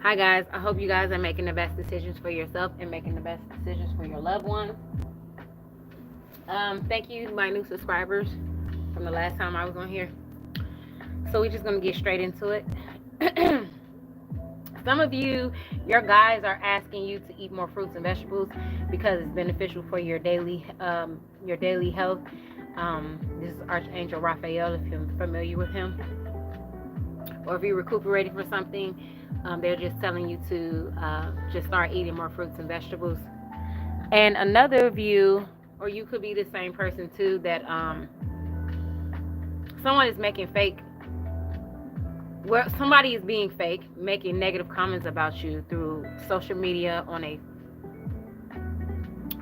Hi guys, I hope you guys are making the best decisions for yourself and making the best decisions for your loved ones. Thank you, my new subscribers from the last time I was on here. So we're just gonna get straight into it. Some of you, your guys are asking you to eat more fruits and vegetables because it's beneficial for your daily health. This is Archangel Raphael, if you're familiar with him, or if you're recuperating for something. They're just telling you to just start eating more fruits and vegetables. And another view, or you could be the same person too, that someone is making fake, where somebody is being fake, making negative comments about you through social media on a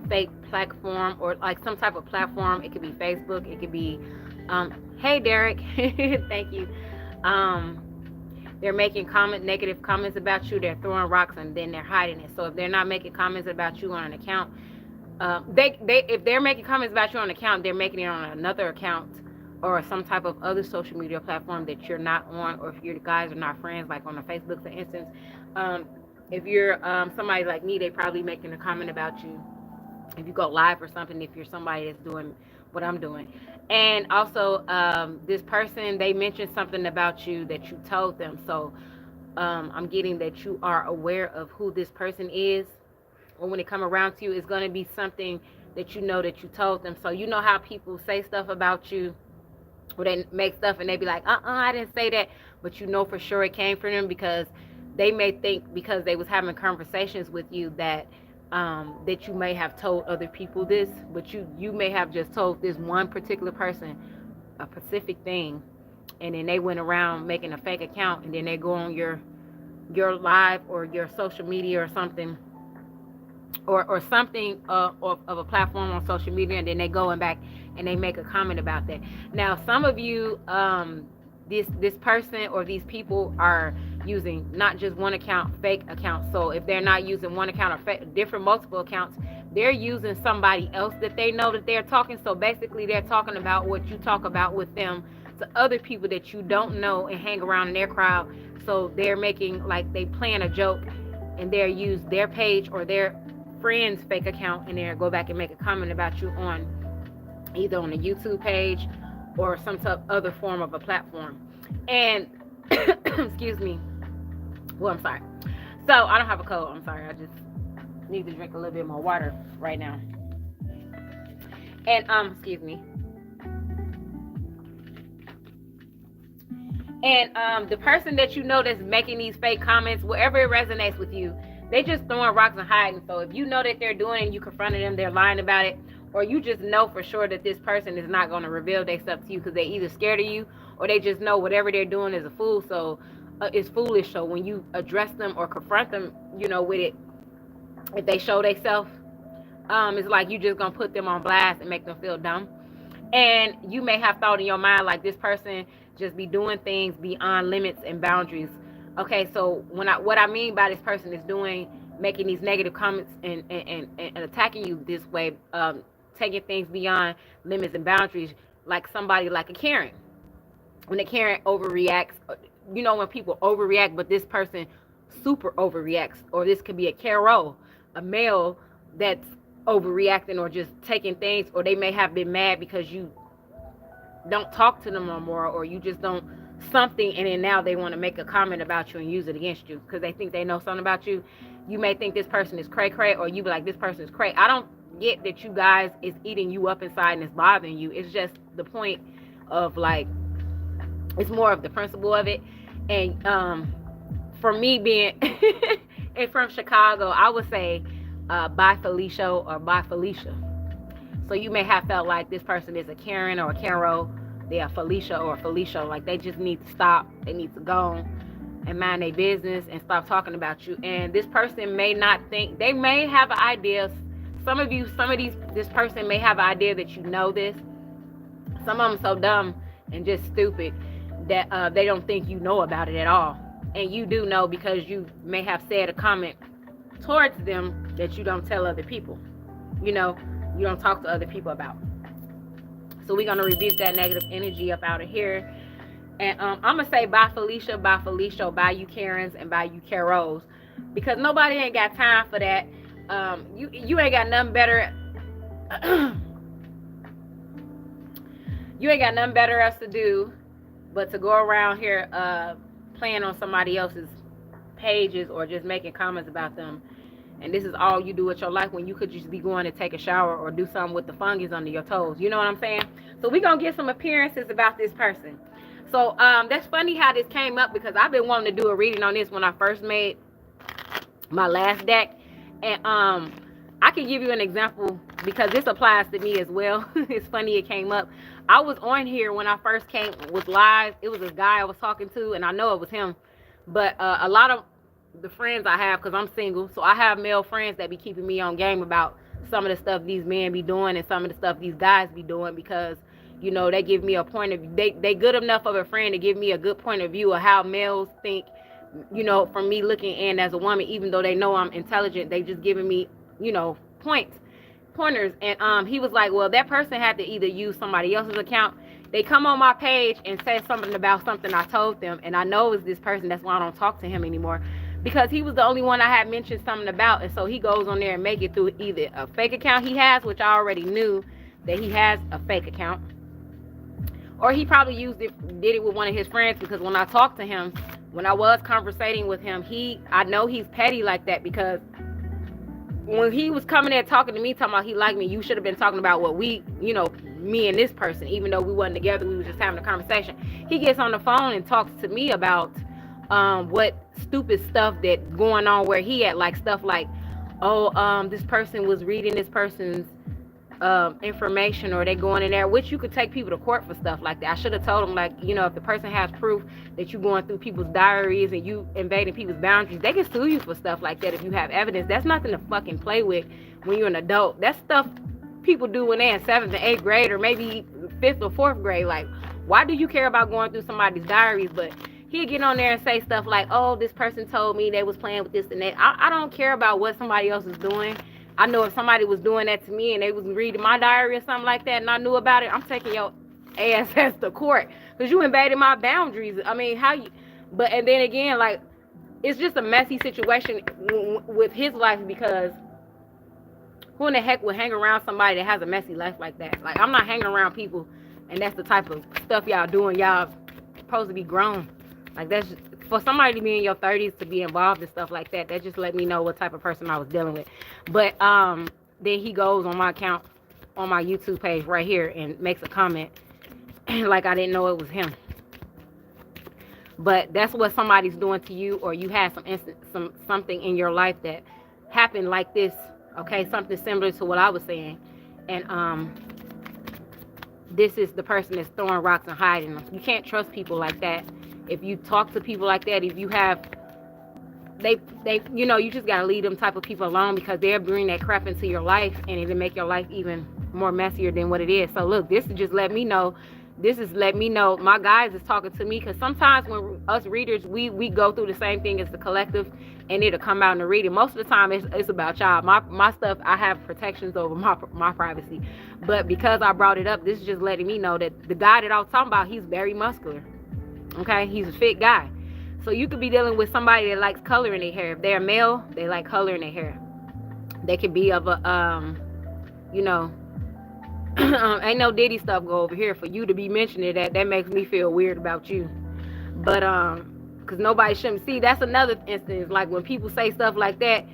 fake platform, or like some type of platform. It could be Facebook, it could be hey Derek, thank you. They're making negative comments about you. They're throwing rocks and then they're hiding it. So if they're not making comments about you on an account, if they're making comments about you on an account, they're making it on another account or some type of other social media platform that you're not on, or if you guys are not friends, like on a Facebook, for instance. If you're somebody like me, they probably making a comment about you if you go live or something, if you're somebody that's doing what I'm doing. And also, this person, they mentioned something about you that you told them. So I'm getting that you are aware of who this person is, or when it come around to you, it's going to be something that you know that you told them. So you know how people say stuff about you, or they make stuff and they be like, I didn't say that, but you know for sure it came from them, because they may think, because they was having conversations with you, that that you may have told other people this, but you may have just told this one particular person a specific thing, and then they went around making a fake account, and then they go on your live or your social media or something, or something of a platform on social media, and then they go back and they make a comment about that. Now, some of you, this person or these people are using not just one account, fake accounts. So if they're not using one account or different multiple accounts, they're using somebody else that they know that they're talking. So basically they're talking about what you talk about with them to other people that you don't know and hang around in their crowd. So they're making, like, they plan a joke, and they're use their page or their friend's fake account, and they'll go back and make a comment about you on either on a YouTube page or some type other form of a platform. And excuse me. Well, I'm sorry. So I don't have a cold. I'm sorry. I just need to drink a little bit more water right now. And excuse me. And the person that you know that's making these fake comments, wherever it resonates with you, they just throwing rocks and hiding. So if you know that they're doing it and you confronted them, they're lying about it, or you just know for sure that this person is not going to reveal their stuff to you because they either scared of you, or they just know whatever they're doing is a fool. So it's foolish. So when you address them or confront them, with it, if they show themselves, it's like you just gonna put them on blast and make them feel dumb. And you may have thought in your mind, like, this person just be doing things beyond limits and boundaries. Okay, so what I mean by this person is making these negative comments and attacking you this way, taking things beyond limits and boundaries, like somebody like a Karen. When a Karen overreacts, when people overreact, but this person super overreacts, or this could be a Carol, a male that's overreacting or just taking things, or they may have been mad because you don't talk to them no more, or you just don't something, and then now they want to make a comment about you and use it against you because they think they know something about you. You may think this person is cray cray, or you be like, this person is cray. I don't get that you guys is eating you up inside and it's bothering you. It's just the point of, like, it's more of the principle of it. And for me being and from Chicago, I would say bye Felicia or bye Felicia. So you may have felt like this person is a Karen or a Carol. They are Felicia or Felicia. Like, they just need to stop. They need to go and mind their business and stop talking about you. And this person may not think, they may have an idea. This person may have an idea that you know this. Some of them so dumb and just stupid that they don't think you know about it at all. And you do know, because you may have said a comment towards them that you don't tell other people. You don't talk to other people about. So we're going to rebuke that negative energy up out of here. And I'm going to say bye Felicia, bye you Karens, and bye you Carols. because nobody ain't got time for that. You ain't got nothing better. You ain't got nothing better else to do but to go around here playing on somebody else's pages or just making comments about them. And this is all you do with your life when you could just be going to take a shower or do something with the fungus under your toes. You know what I'm saying? So we're going to get some appearances about this person. So that's funny how this came up, because I've been wanting to do a reading on this when I first made my last deck. And I can give you an example because this applies to me as well. It's funny it came up. I was on here when I first was live. It was this guy I was talking to, and I know it was him. But a lot of the friends I have, because I'm single, so I have male friends that be keeping me on game about some of the stuff these men be doing and some of the stuff these guys be doing, because you know they give me a point of they good enough of a friend to give me a good point of view of how males think, you know, from me looking in as a woman. Even though they know I'm intelligent, they just giving me, you know, pointers. And he was like, well, that person had to either use somebody else's account. They come on my page and say something about something I told them, and I know it's this person. That's why I don't talk to him anymore, because he was the only one I had mentioned something about. And so he goes on there and make it through either a fake account he has, which I already knew that he has a fake account, or he probably did it with one of his friends, because when I talked to him, when I was conversating with him, I know he's petty like that, because when he was coming there talking to me, talking about he liked me, you should have been talking about what we, you know, me and this person, even though we wasn't together, we was just having a conversation. He gets on the phone and talks to me about what stupid stuff that going on where he at, like stuff like, oh, this person was reading this person's information, or they going in there, which you could take people to court for stuff like that. I should have told him, like, you know, if the person has proof that you going through people's diaries and you invading people's boundaries, they can sue you for stuff like that if you have evidence. That's nothing to fucking play with when you're an adult. That's stuff people do when they're in 7th and 8th grade, or maybe 5th or 4th grade. Like, why do you care about going through somebody's diaries? But he'd get on there and say stuff like, oh, this person told me they was playing with this and that. I don't care about what somebody else is doing. I know if somebody was doing that to me and they was reading my diary or something like that and I knew about it, I'm taking your ass to court, because you invaded my boundaries. I mean, how you... But, and then again, like, it's just a messy situation with his life, because who in the heck would hang around somebody that has a messy life like that? Like, I'm not hanging around people, and that's the type of stuff y'all doing. Y'all supposed to be grown. Like, that's just, for somebody to be in your 30s to be involved in stuff like that, that just let me know what type of person I was dealing with. But then he goes on my account, on my YouTube page right here, and makes a comment like I didn't know it was him. But that's what somebody's doing to you, or you had something in your life that happened like this, okay? Something similar to what I was saying. And this is the person that's throwing rocks and hiding them. You can't trust people like that. If you talk to people like that, if you have, they you know, you just gotta leave them type of people alone, because they'll bring that crap into your life and it'll make your life even more messier than what it is. So look, this is just let me know. This is let me know my guys is talking to me, because sometimes when us readers, we go through the same thing as the collective, and it'll come out in the reading. Most of the time it's about y'all. My stuff, I have protections over my privacy, but because I brought it up, this is just letting me know that the guy that I was talking about, he's very muscular. Okay, he's a fit guy. So you could be dealing with somebody that likes color in their hair. If they're male, they like color in their hair. They could be of a you know, ain't no Diddy stuff go over here for you to be mentioning that makes me feel weird about you. But because nobody shouldn't see. That's another instance. Like when people say stuff like that,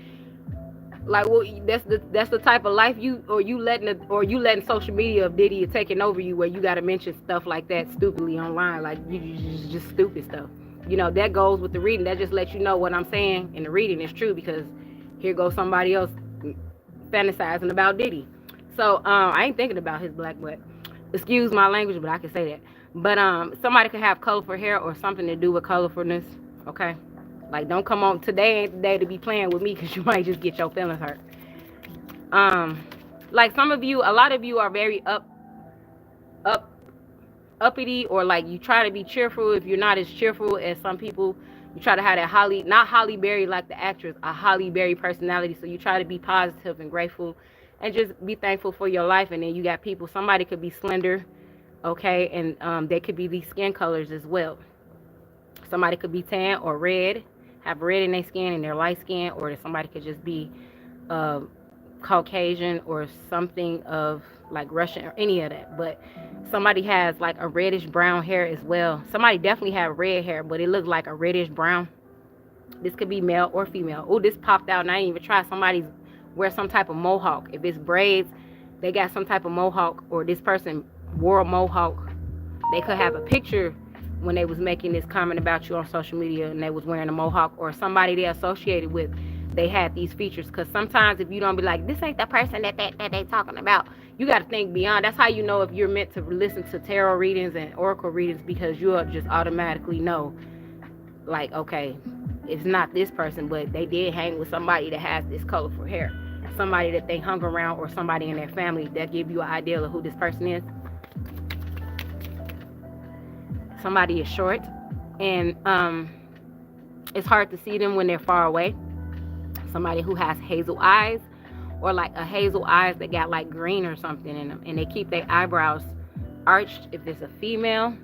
like, well, that's the type of life you letting social media of Diddy taking over you, where you got to mention stuff like that stupidly online, like you just stupid stuff. You know, that goes with the reading. That just lets you know what I'm saying in the reading is true, because here goes somebody else fantasizing about Diddy. So I ain't thinking about his black butt. Excuse my language, but I can say that. But somebody could have colorful hair or something to do with colorfulness. Okay. Like, don't come on, today ain't the day to be playing with me, because you might just get your feelings hurt. Like some of you, a lot of you are very uppity, or like you try to be cheerful. If you're not as cheerful as some people, you try to have that not Holly Berry like the actress, a Holly Berry personality. So you try to be positive and grateful and just be thankful for your life. And then you got people, somebody could be slender, okay, and they could be these skin colors as well. Somebody could be tan or red. have red in their skin and they're light skin, or that somebody could just be uh, Caucasian or something of like Russian or any of that. But somebody has like a reddish brown hair as well. Somebody definitely have red hair, but it looks like a reddish brown. This could be male or female. Oh, this popped out and I didn't even try. Somebody's wear some type of mohawk. If it's braids, they got some type of mohawk, or this person wore a mohawk. They could have a picture when they was making this comment about you on social media and they was wearing a mohawk, or somebody they associated with, they had these features. Because sometimes if you don't be like, this ain't the person that they talking about, you got to think beyond. That's how you know if you're meant to listen to tarot readings and oracle readings, because you'll just automatically know, like, okay, it's not this person, but they did hang with somebody that has this colorful hair, somebody that they hung around, or somebody in their family that give you an idea of who this person is. Somebody is short, and it's hard to see them when they're far away. Somebody who has hazel eyes, or like a hazel eyes that got like green or something in them, and they keep their eyebrows arched. If it's a female,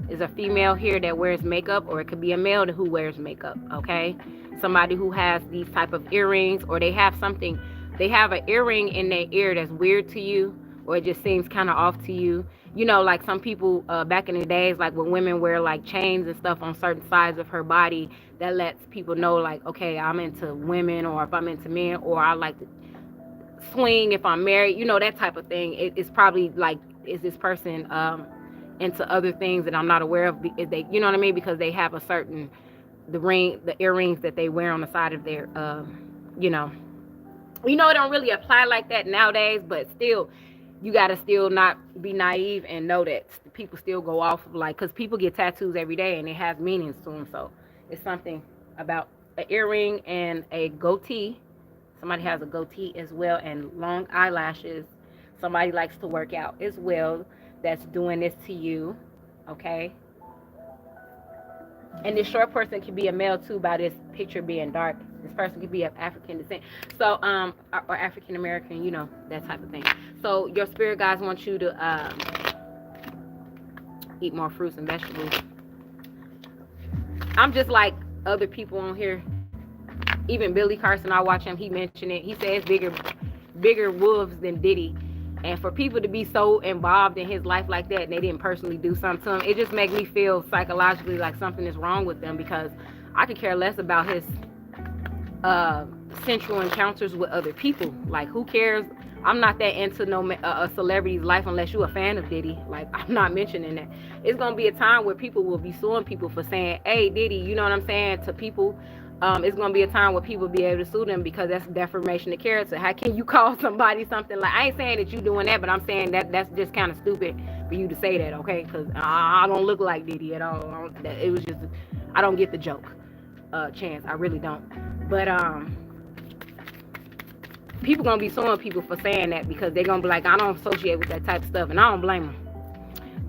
is a female here that wears makeup, or it could be a male who wears makeup. Okay, somebody who has these type of earrings, or they have something, they have an earring in their ear that's weird to you, or it just seems kind of off to you. You know, like some people back in the days, like when women wear like chains and stuff on certain sides of her body, that lets people know like, okay, I'm into women, or if I'm into men, or I like to swing if I'm married, you know, that type of thing. It's probably like, is this person into other things that I'm not aware of? If they, you know what I mean? Because they have a certain, the earrings that they wear on the side of their, you know, it don't really apply like that nowadays, but still, you got to still not be naive and know that people still go off of like, because people get tattoos every day and it has meanings to them. So it's something about an earring and a goatee. Somebody has a goatee as well, and long eyelashes. Somebody likes to work out as well that's doing this to you. Okay. And this short person could be a male too, by this picture being dark. This person could be of African descent. So, or African American, you know, that type of thing. So your spirit guides want you to eat more fruits and vegetables. I'm just like other people on here. Even Billy Carson, I watch him, he mentioned it. He says bigger wolves than Diddy. And for people to be so involved in his life like that, and they didn't personally do something to him, it just makes me feel psychologically like something is wrong with them, because I could care less about his sensual encounters with other people. Like, who cares? I'm not that into a celebrity's life unless you're a fan of Diddy. Like, I'm not mentioning that. It's going to be a time where people will be suing people for saying, hey, Diddy, you know what I'm saying, to people. It's going to be a time where people be able to sue them, because that's defamation of character. How can you call somebody something like, I ain't saying that you doing that, but I'm saying that that's just kind of stupid for you to say that, okay? Because I don't look like Diddy at all. It was just, I don't get the joke, Chance. I really don't. But people going to be suing people for saying that, because they're going to be like, I don't associate with that type of stuff, and I don't blame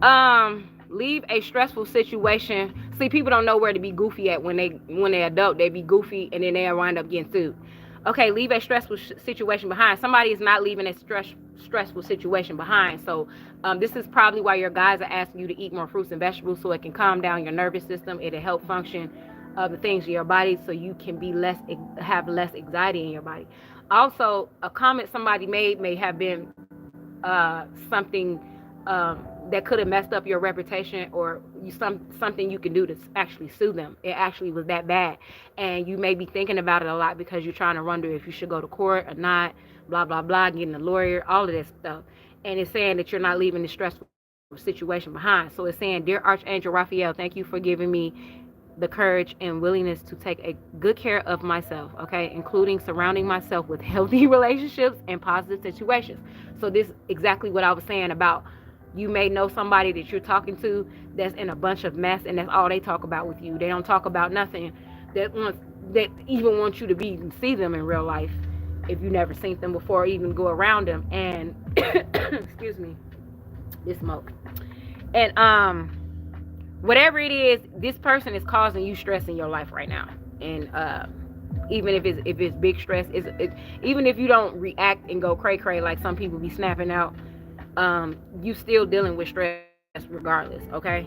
them. Leave a stressful situation. See, people don't know where to be goofy at when they're adult. They be goofy and then they wind up getting sued. Okay, leave a stressful situation behind. Somebody is not leaving a stressful situation behind. So this is probably why your guys are asking you to eat more fruits and vegetables, so it can calm down your nervous system. It'll help function the things in your body, so you can be have less anxiety in your body. Also, a comment somebody made may have been something that could have messed up your reputation, or something you can do to actually sue them. It actually was that bad, and you may be thinking about it a lot because you're trying to wonder if you should go to court or not, blah blah blah, getting a lawyer, all of this stuff. And it's saying that you're not leaving the stressful situation behind. So it's saying, dear Archangel Raphael, thank you for giving me the courage and willingness to take a good care of myself, okay, including surrounding myself with healthy relationships and positive situations. So this is exactly what I was saying about, you may know somebody that you're talking to that's in a bunch of mess, and that's all they talk about with you. They don't talk about nothing that even wants you to see them in real life, if you never seen them before, or even go around them. And excuse me, this smoke. And whatever it is, this person is causing you stress in your life right now. And even if it's big stress, even if you don't react and go cray cray like some people be snapping out, you still dealing with stress regardless. Okay,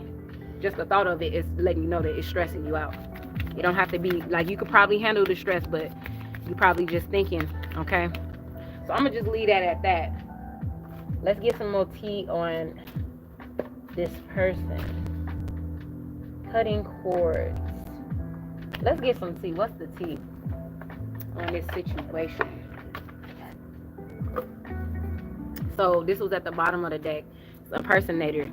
just the thought of it is letting you know that it's stressing you out. It don't have to be like, you could probably handle the stress, but you probably just thinking, okay? So I'm gonna just leave that at that. Let's get some more tea on this person. Cutting cords. Let's get some tea. What's the tea on this situation? So this was at the bottom of the deck. It's impersonator.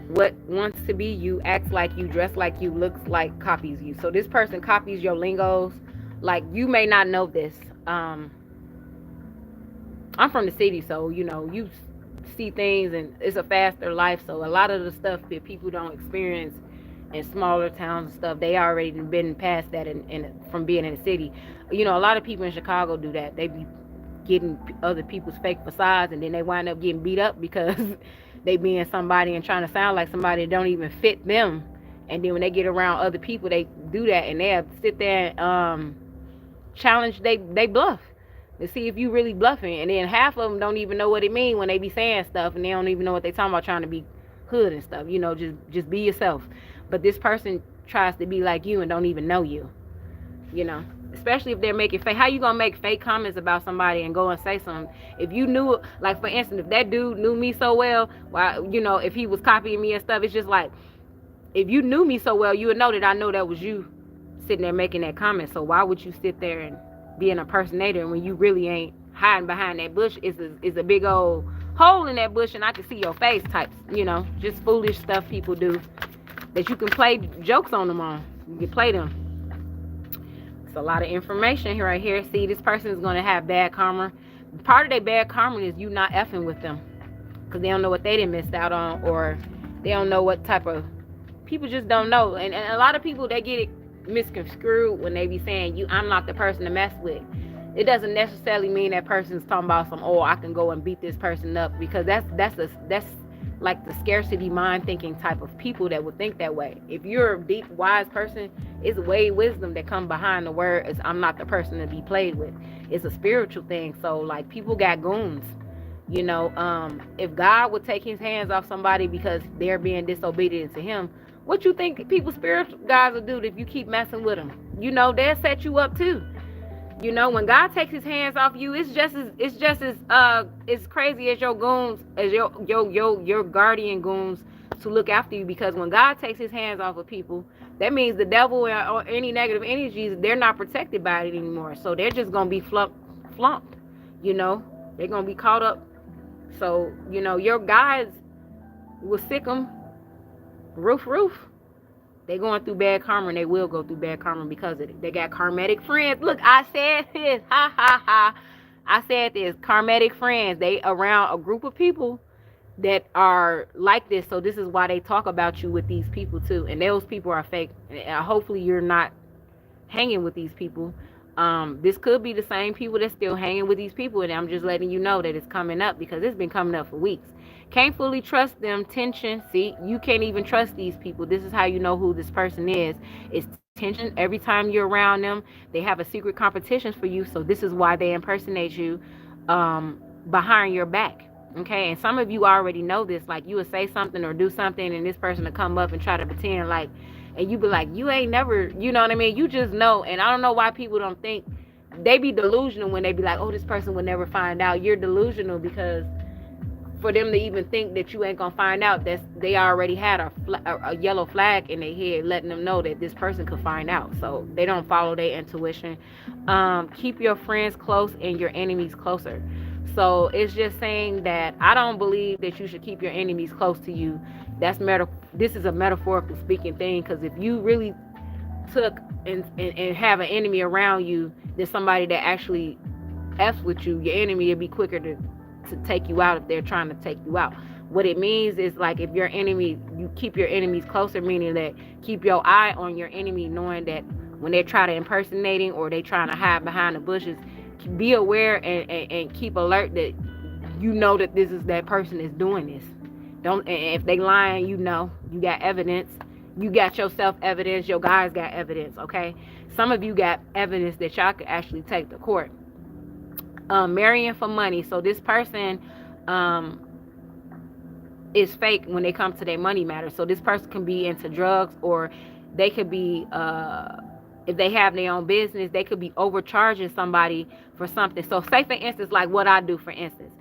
What wants to be you, acts like you, dress like you, looks like, copies you. So this person copies your lingos. Like, you may not know this. I'm from the city, so you see things, and it's a faster life. So a lot of the stuff that people don't experience in smaller towns and stuff, they already been past that from being in the city. A lot of people in Chicago do that. They be getting other people's fake facades, and then they wind up getting beat up because they being somebody and trying to sound like somebody that don't even fit them. And then when they get around other people, they do that, and they sit there and challenge, they bluff to see if you really bluffing. And then half of them don't even know what it means when they be saying stuff, and they don't even know what they talking about, trying to be hood and stuff. Just be yourself. But this person tries to be like you and don't even know you. Especially if they're making fake. How you gonna make fake comments about somebody and go and say something? If you knew, like, for instance, if that dude knew me so well, if he was copying me and stuff, it's just like, if you knew me so well, you would know that I know that was you sitting there making that comment. So why would you sit there and be an impersonator when you really ain't hiding behind that bush? Is a big old hole in that bush, and I can see your face types. Just foolish stuff people do that you can play jokes on them on. You can play them. It's a lot of information here, right here. See, this person is going to have bad karma. Part of their bad karma is you not effing with them, because they don't know what they didn't miss out on, or they don't know what type of people, just don't know. And a lot of people, they get it misconstrued when they be saying, I'm not the person to mess with. It doesn't necessarily mean that person's talking about I can go and beat this person up, because that's like the scarcity mind thinking type of people that would think that way. If you're a deep, wise person, it's way wisdom that come behind the word is, I'm not the person to be played with. It's a spiritual thing. So, like, people got goons. If God would take his hands off somebody because they're being disobedient to him, what you think people, spiritual guys, will do if you keep messing with them? They'll set you up too. When God takes his hands off you, it's just as crazy as your goons, as your guardian goons to look after you. Because when God takes his hands off of people, that means the devil or any negative energies, they're not protected by it anymore. So they're just gonna be flumped. They're gonna be caught up. So your guys will sick them roof. They going through bad karma, and they will go through bad karma because of it. They got karmatic friends. Look, I said this. Ha, ha, ha. I said this. Karmatic friends. They around a group of people that are like this. So this is why they talk about you with these people too. And those people are fake. And hopefully you're not hanging with these people. This could be the same people that's still hanging with these people. And I'm just letting you know that it's coming up, because it's been coming up for weeks. Can't fully trust them. Tension. See, you can't even trust these people. This is how you know who this person is. It's tension. Every time you're around them, they have a secret competition for you. So this is why they impersonate you behind your back. Okay, and some of you already know this. Like, you would say something or do something, and this person will come up and try to pretend like, and you be like, you ain't never, you know what I mean? You just know. And I don't know why people don't think, they be delusional when they be like, oh, this person would never find out. You're delusional, because for them to even think that you ain't gonna find out, that they already had a yellow flag in their head letting them know that this person could find out. So they don't follow their intuition. Keep your friends close and your enemies closer. So it's just saying that I don't believe that you should keep your enemies close to you. This is a metaphorical speaking thing, because if you really took and have an enemy around you, there's somebody that actually F's with you, your enemy will be quicker to take you out if they're trying to take you out. What it means is, like, if your enemy, you keep your enemies closer, meaning that keep your eye on your enemy, knowing that when they try to impersonating or they trying to hide behind the bushes, be aware and keep alert that you know that this is that person is doing this. Don't, if they lying, you got evidence. You got yourself evidence. Your guys got evidence. Okay, some of you got evidence that y'all could actually take to court. Marrying for money. So this person is fake when they come to their money matters. So this person can be into drugs, or They could be if they have their own business, they could be overcharging somebody for something. So say for instance, like what I do, for instance,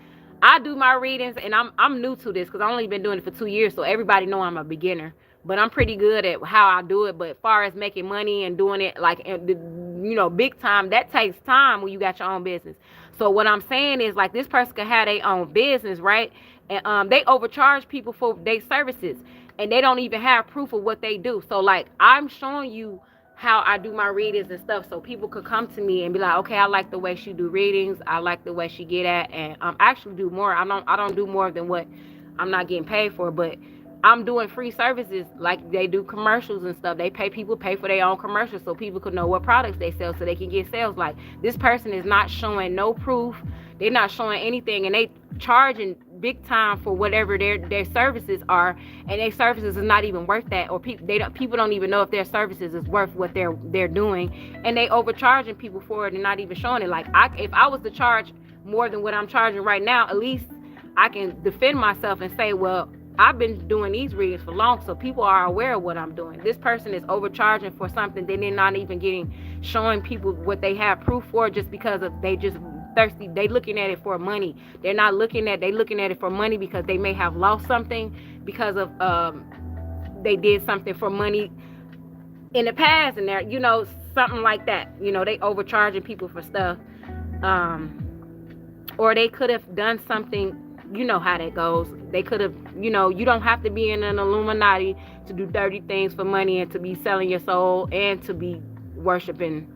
I do my readings, and I'm new to this because I've only been doing it for 2 years, so everybody know I'm a beginner. But I'm pretty good at how I do it. But as far as making money and doing it like, big time, that takes time when you got your own business. So what I'm saying is, like, this person could have their own business, right? And they overcharge people for their services, and they don't even have proof of what they do. So like, I'm showing you how I do my readings and stuff, so people could come to me and be like, okay, I like the way she do readings, I like the way she get at, and actually do more. I don't do more than what I'm not getting paid for, but I'm doing free services. Like, they do commercials and stuff. They pay for their own commercials so people could know what products they sell, so they can get sales. Like, this person is not showing no proof. They're not showing anything, and they charging big time for whatever their services are, and their services is not even worth that, or people don't even know if their services is worth what they're doing, and they overcharging people for it and not even showing it. Like, if I was to charge more than what I'm charging right now, at least I can defend myself and say, well, I've been doing these readings for long, so people are aware of what I'm doing. This person is overcharging for something that they're not even showing people what they have proof for, just because of they just thirsty. They looking at it for money. They looking at it for money because they may have lost something because of they did something for money in the past, and they're, something like that. They overcharging people for stuff, or they could have done something. You know how that goes. They could have, you don't have to be in an Illuminati to do dirty things for money and to be selling your soul and to be worshiping,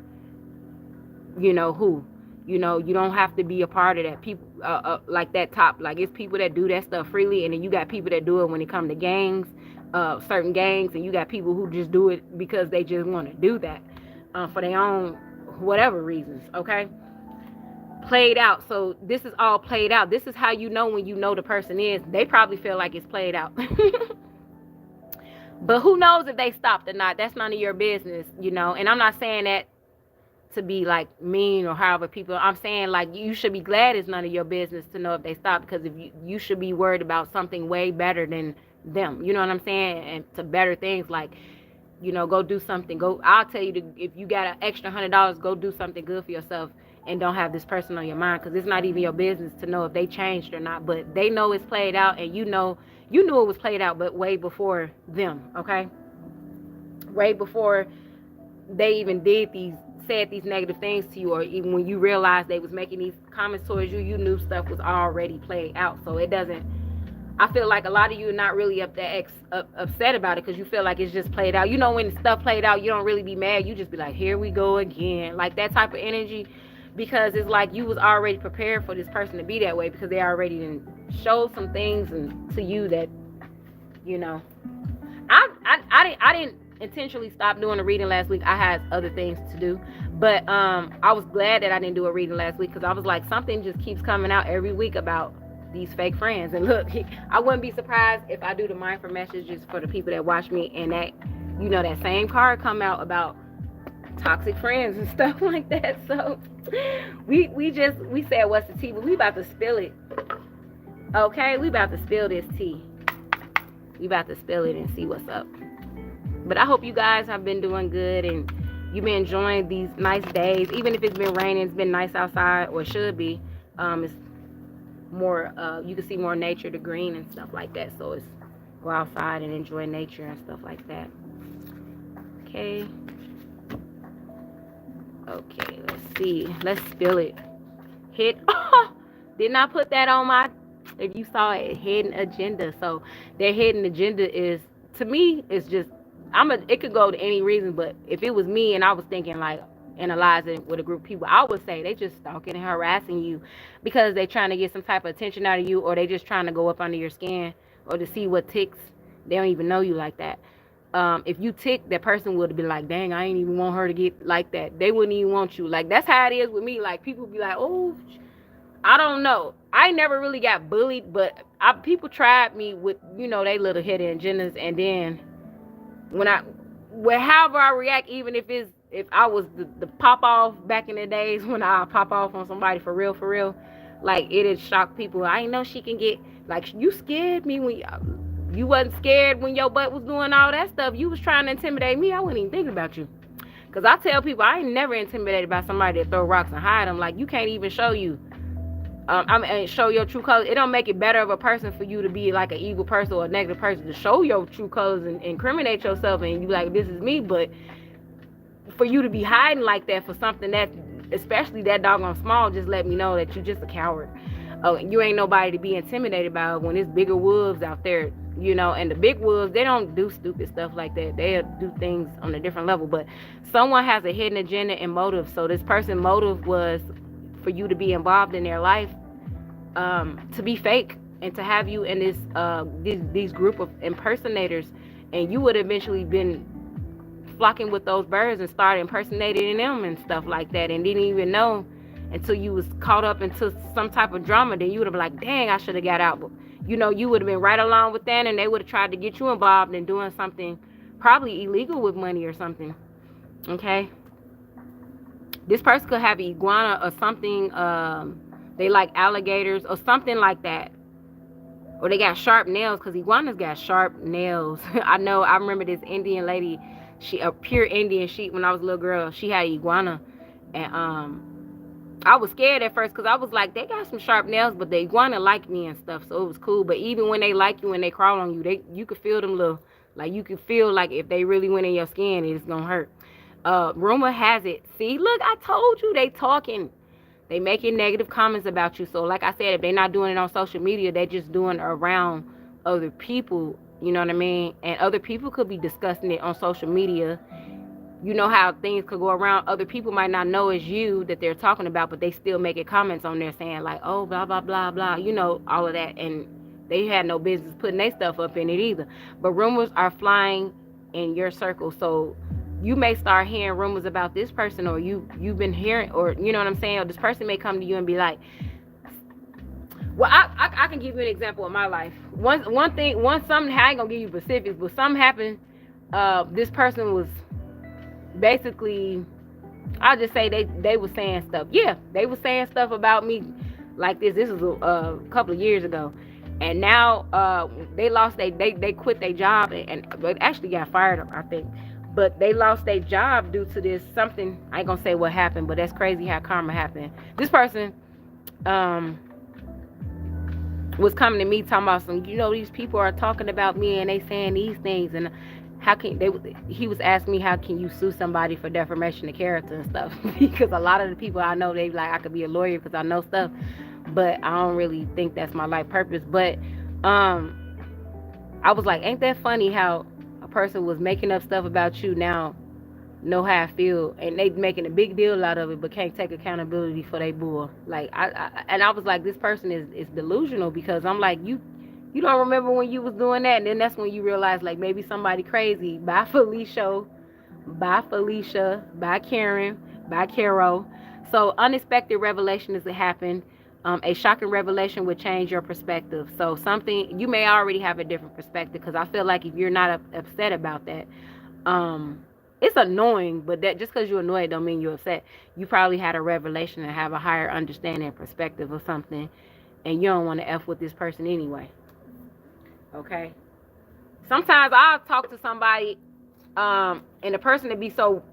who. You don't have to be a part of that. People like that top. Like, it's people that do that stuff freely, and then you got people that do it when it comes to gangs, certain gangs, and you got people who just do it because they just want to do that for their own whatever reasons. Okay. Played out. So this is all played out. This is how you know when you know the person is. They probably feel like it's played out. But who knows if they stopped or not? That's none of your business, And I'm not saying that to be like mean or however people. I'm saying, like, you should be glad it's none of your business to know if they stopped, because if you should be worried about something way better than them. You know what I'm saying? And to better things, like, go do something. I'll tell you, if you got an extra $100, go do something good for yourself. And don't have this person on your mind, because it's not even your business to know if they changed or not. But they know it's played out, and you knew it was played out, but way before them, okay? Way before they even said these negative things to you, or even when you realized they was making these comments towards you, you knew stuff was already played out. So it doesn't. I feel like a lot of you are not really upset about it, because you feel like it's just played out. When stuff played out, you don't really be mad. You just be like, here we go again, like that type of energy. Because it's like you was already prepared for this person to be that way, because they already didn't show some things to you that, I didn't intentionally stop doing a reading last week. I had other things to do, but I was glad that I didn't do a reading last week, because I was like, something just keeps coming out every week about these fake friends. And look, I wouldn't be surprised if I do the mindful messages for the people that watch me, and that that same card come out about toxic friends and stuff like that. So we said, what's the tea? But we about to spill it. Okay, we about to spill this tea. We about to spill it and see what's up. But I hope you guys have been doing good, and you've been enjoying these nice days. Even if it's been raining, it's been nice outside, or it should be. It's more, you can see more nature, the green and stuff like that. So it's go outside and enjoy nature and stuff like that. Okay. Okay, let's see. Let's spill it. Did not put that on my, if you saw it, hidden agenda. So their hidden agenda is, to me, it's just, it could go to any reason, but if it was me and I was thinking, like, analyzing with a group of people, I would say they just stalking and harassing you because they trying to get some type of attention out of you, or they just trying to go up under your skin, or to see what ticks. They don't even know you like that. If you tick, that person would be like, dang, I ain't even want her to get like that. They wouldn't even want you. Like, that's how it is with me. Like, people be like, oh, I don't know. I never really got bullied, but people tried me with, they little hidden agendas. And then however I react, even if I was the pop off back in the days when I pop off on somebody for real, like, it had shocked people. I know she can get, like, you scared me when you wasn't scared when your butt was doing all that stuff. You was trying to intimidate me. I wasn't even thinking about you. Because I tell people I ain't never intimidated by somebody that throw rocks and hide them. Like, you can't even show you. Show your true colors. It don't make it better of a person for you to be like an evil person or a negative person, to show your true colors and incriminate yourself and you like, this is me. But for you to be hiding like that for something that, especially that doggone small, just let me know that you just a coward. Oh, you ain't nobody to be intimidated by when there's bigger wolves out there, you know. And the big wolves, they don't do stupid stuff like that. They'll do things on a different level. But someone has a hidden agenda and motive. So this person's motive was for you to be involved in their life, to be fake and to have you in this these group of impersonators, and you would eventually been flocking with those birds and started impersonating them and stuff like that, and didn't even know until you was caught up into some type of drama. Then you would have been like, dang, I should have got out. But you know, you would have been right along with that, and they would have tried to get you involved in doing something probably illegal with money or something. Okay, this person could have iguana or something. They like alligators or something like that, or they got sharp nails, because iguanas got sharp nails. I remember this Indian lady, she a pure Indian. She, when I was a little girl, she had iguana, and I was scared at first because I was like, they got some sharp nails, but the iguana liked me and stuff, so it was cool. But even when they like you and they crawl on you, you could feel them little, like you could feel like if they really went in your skin, it's gonna hurt. Rumor has it. See, look, I told you, they talking. They making negative comments about you. So like I said, if they're not doing it on social media, they're just doing it around other people. You know what I mean? And other people could be discussing it on social media. You know how things could go around. Other people might not know it's you that they're talking about, but they still making comments on there saying like, oh, blah, blah, blah, blah. You know, all of that. And they had no business putting their stuff up in it either. But rumors are flying in your circle. So you may start hearing rumors about this person, or you've been hearing, or you know what I'm saying, or this person may come to you and be like, well, I can give you an example of my life. Something, I ain't gonna give you specifics, but something happened. This person was basically, I'll just say they were saying stuff. Yeah, they were saying stuff about me like this. This was a couple of years ago. And now they lost they quit their job and actually got fired, I think. But they lost their job due to this something. I ain't gonna say what happened, but that's crazy how karma happened. This person was coming to me talking about some, you know, these people are talking about me and they saying these things, and how can he was asking me, how can you sue somebody for defamation of character and stuff? Because a lot of the people I know, they like, I could be a lawyer because I know stuff, but I don't really think that's my life purpose. But I was like, ain't that funny how a person was making up stuff about you now know how I feel, and they making a big deal out of it, but can't take accountability for their bull. Like I was like, this person is delusional, because I'm like, you don't remember when you was doing that, and then that's when you realize like maybe somebody crazy. Bye Felicia, bye Karen, bye Caro. So unexpected revelations that happen. A shocking revelation would change your perspective. So something, you may already have a different perspective, because I feel like if you're not upset about that, it's annoying, but that just because you're annoyed don't mean you're upset. You probably had a revelation and have a higher understanding and perspective of something, and you don't want to F with this person anyway. Okay? Sometimes I'll talk to somebody, and the person to be so,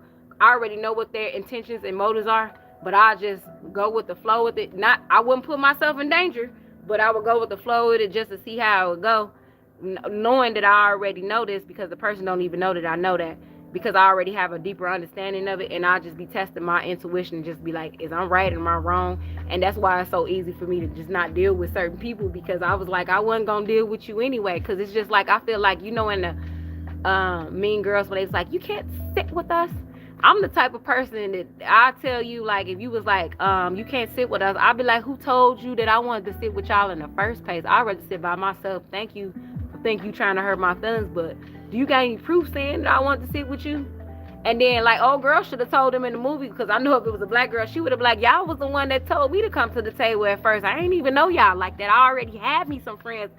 I already know what their intentions and motives are, but I'll just go with the flow with it. I wouldn't put myself in danger, but I would go with the flow with it just to see how it would go, knowing that I already know this, because the person don't even know that I know that, because I already have a deeper understanding of it, and I'll just be testing my intuition and just be like, is I'm right, am I wrong? And that's why it's so easy for me to just not deal with certain people, because I was like, I wasn't gonna deal with you anyway, because it's just like, I feel like, you know, in the Mean Girls, when it's like, you can't sit with us. I'm the type of person that I tell you, like, if you was like, you can't sit with us, I'd be like, who told you that I wanted to sit with y'all in the first place? I'd rather sit by myself. Thank you trying to hurt my feelings, but do you got any proof saying that I wanted to sit with you? And then, like, old girl should have told him in the movie, because I know if it was a black girl, she would have been like, y'all was the one that told me to come to the table at first. I ain't even know y'all like that. I already had me some friends.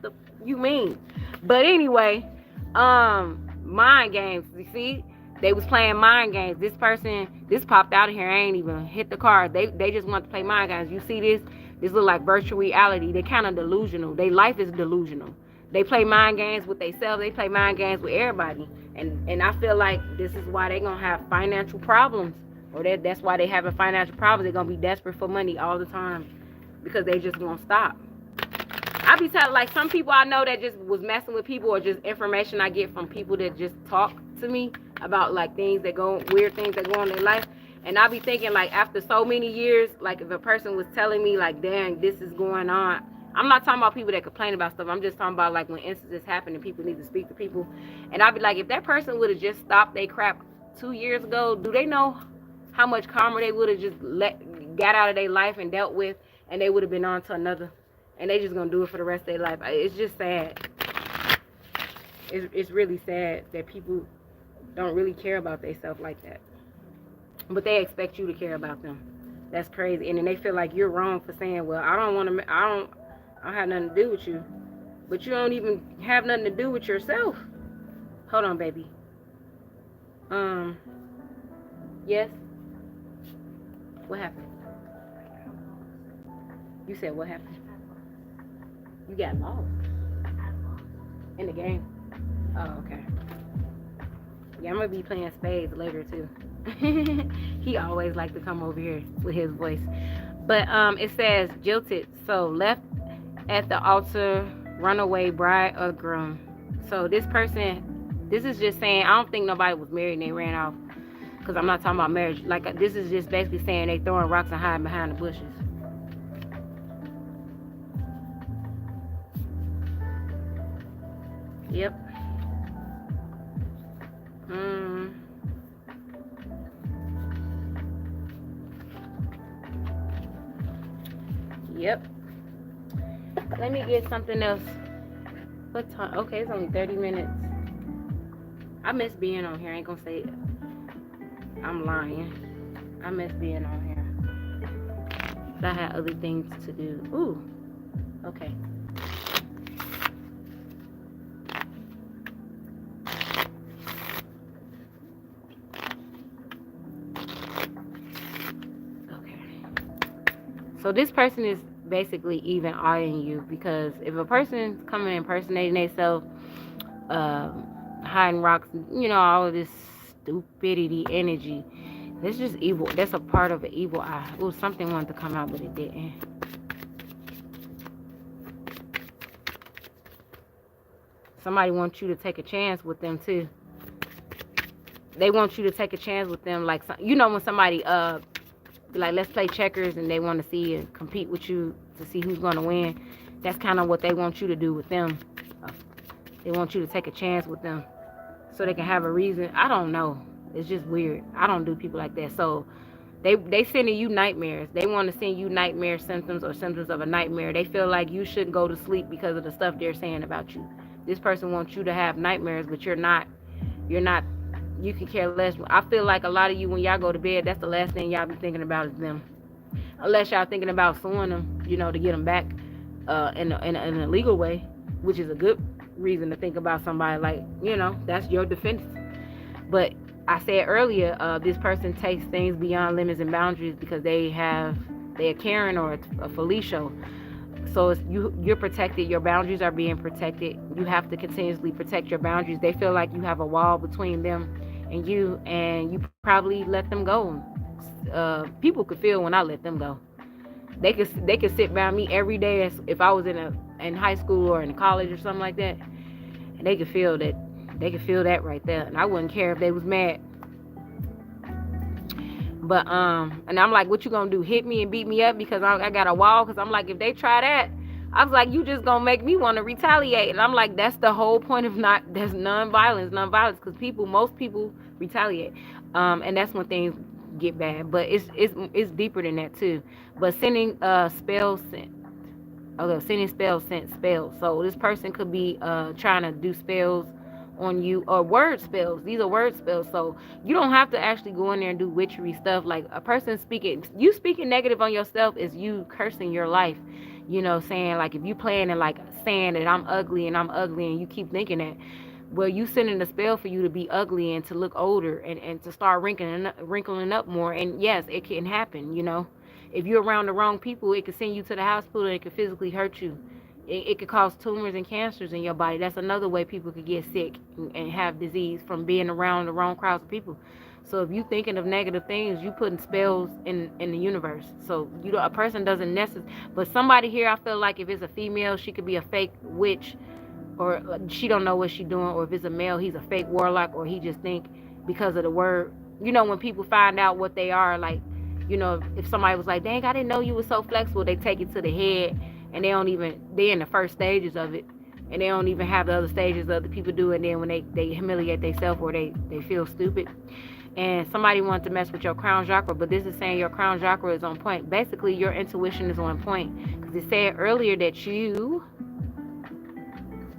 You mean? But anyway, mind games. You see? They was playing mind games. This popped out of here. I ain't even hit the car. They just want to play mind games. You see this? This look like virtual reality. They kind of delusional. Their life is delusional. They play mind games with themselves. They play mind games with everybody. And I feel like this is why they're going to have financial problems. Or that's why they having financial problems. They're going to be desperate for money all the time. Because they just won't stop. I be telling, like, some people I know that just was messing with people, or just information I get from people that just talk to me about, like, weird things that go on in their life. And I be thinking, like, after so many years, like, if a person was telling me, like, dang, this is going on. I'm not talking about people that complain about stuff. I'm just talking about, like, when instances happen and people need to speak to people. And I be like, if that person would have just stopped their crap 2 years ago, do they know how much karma they would have just got out of their life and dealt with, and they would have been on to another? And they just gonna do it for the rest of their life. It's just sad. It's really sad that people don't really care about themselves like that. But they expect you to care about them. That's crazy. And then they feel like you're wrong for saying, well, I don't have nothing to do with you. But you don't even have nothing to do with yourself. Hold on, baby. Yes? What happened? You said what happened? You got lost in the game. Oh, okay. Yeah, I'm gonna be playing spades later too. He always like to come over here with his voice. But it says jilted. So left at the altar, runaway bride or groom. So this is just saying, I don't think nobody was married and they ran off. Because I'm not talking about marriage. Like, this is just basically saying they throwing rocks and hiding behind the bushes. Yep. Yep. Let me get something else. What time? Okay, it's only 30 minutes. I miss being on here. I ain't gonna say it. I'm lying. I miss being on here. But I had other things to do. Ooh. Okay. So this person is basically even eyeing you, because if a person's coming impersonating themselves, hiding rocks, all of this stupidity energy, it's just evil. That's a part of an evil eye. Ooh, something wanted to come out, but it didn't. Somebody wants you to take a chance with them too. They want you to take a chance with them, like, when somebody like, let's play checkers, and they want to see and compete with you to see who's going to win. That's kind of what they want you to do with them. They want you to take a chance with them so they can have a reason. I don't know. It's just weird. I don't do people like that. So they sending you nightmares. They want to send you nightmare symptoms or symptoms of a nightmare. They feel like you shouldn't go to sleep because of the stuff they're saying about you. This person wants you to have nightmares, but you're not. You can care less. I feel like a lot of you, when y'all go to bed, that's the last thing y'all be thinking about is them. Unless y'all thinking about suing them, to get them back in a legal way, which is a good reason to think about somebody, like, that's your defense. But I said earlier, this person takes things beyond limits and boundaries because they're Karen or a Felicia. So you're protected. Your boundaries are being protected. You have to continuously protect your boundaries. They feel like you have a wall between them and you probably let them go. People could feel when I let them go. They could sit by me every day as if I was in high school or in college or something like that, and they could feel that. They could feel that right there, and I wouldn't care if they was mad. But and I'm like, what you gonna do? Hit me and beat me up because I got a wall? Because I'm like, if they try that, I was like, you just gonna make me want to retaliate. And I'm like, that's the whole point of there's nonviolence, because most people retaliate, and that's when things get bad. But it's deeper than that too. But sending spells sent. Okay, sending spells sent spells. So this person could be trying to do spells on you, or word spells. These are word spells. So you don't have to actually go in there and do witchery stuff. Like, a person speaking negative on yourself is you cursing your life. Saying, like, if you playing and, like, saying that I'm ugly and you keep thinking that, well, you sending a spell for you to be ugly and to look older and to start wrinkling up more. And yes, it can happen. If you're around the wrong people, it can send you to the hospital and it can physically hurt you. It could cause tumors and cancers in your body. That's another way people could get sick and have disease from being around the wrong crowds of people. So if you thinking of negative things, you putting spells in the universe. So you know a person doesn't necessarily. But somebody here, I feel like if it's a female, she could be a fake witch, or she don't know what she's doing. Or if it's a male, he's a fake warlock, or he just think because of the word. You know when people find out what they are, like, you know, if somebody was like, dang, I didn't know you were so flexible, they take it to the head, and they're in the first stages of it, and they don't even have the other stages that other people do, and then when they humiliate themselves, or they feel stupid. And somebody wants to mess with your crown chakra, but this is saying your crown chakra is on point. Basically, your intuition is on point, because it said earlier that you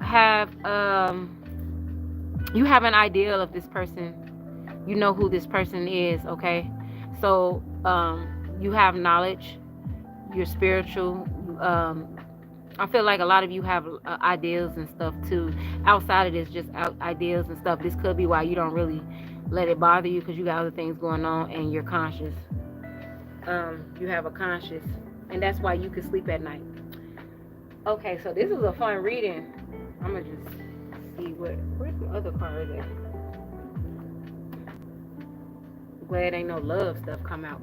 have an ideal of this person. You know who this person is, okay? So you have knowledge. You're spiritual. I feel like a lot of you have ideas and stuff too. Outside of this, just ideas and stuff. This could be why you don't really let it bother you, because you got other things going on and you're conscious. You have a conscious, and that's why you can sleep at night. Okay, so this is a fun reading. I'm gonna just see where's the other cards at. Glad ain't no love stuff come out.